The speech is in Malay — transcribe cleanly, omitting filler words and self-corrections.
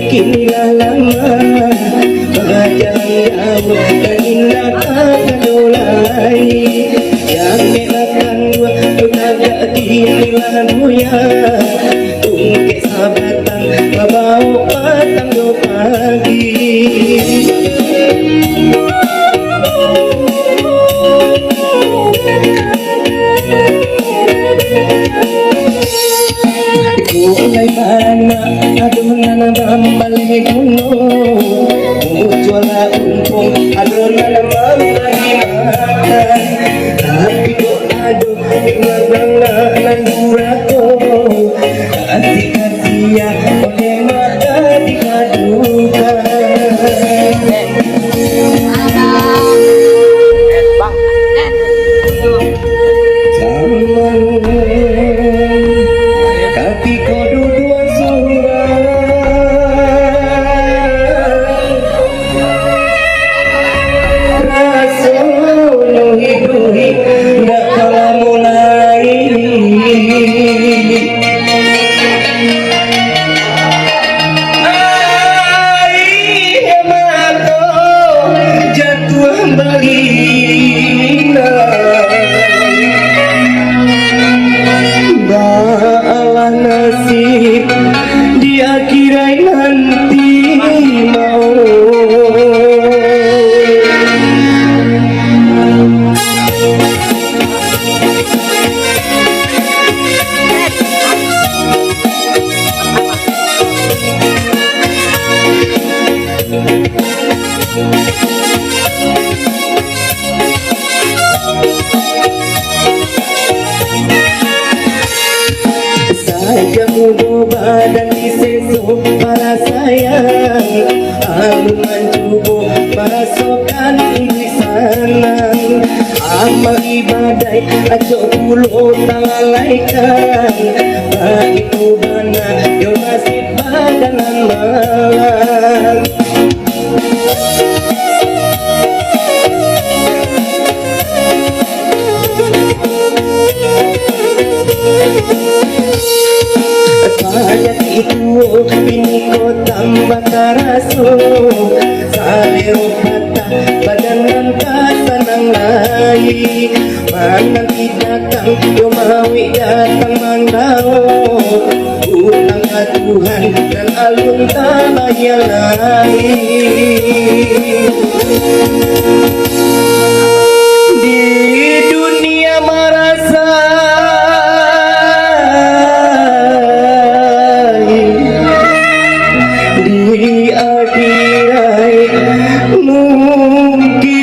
kini lama Pajalan jauh dan indah akan mulai Yang menakan dua tenaga dinilan buya Tungke sabatan Babau patang do pagi Kulay mana adunan mambalik kuno Mucwala umpong adunan mambalimakan Tapi ko ado naglanganan durako Kasi-kasiya oleh mata dikadukan Badan diseso para sayang Aluman tubuh para sokan di sana Amal ibadah ajo pulo tangalaikan Bagi kubana yo masih badanan malam Payat itu ini ko tambah karaso Salero kata badanan kasanang lai Manang idakang yumawi datang manggao Utang ka Tuhan dan alun tabayalai Di dunia merasa mungkin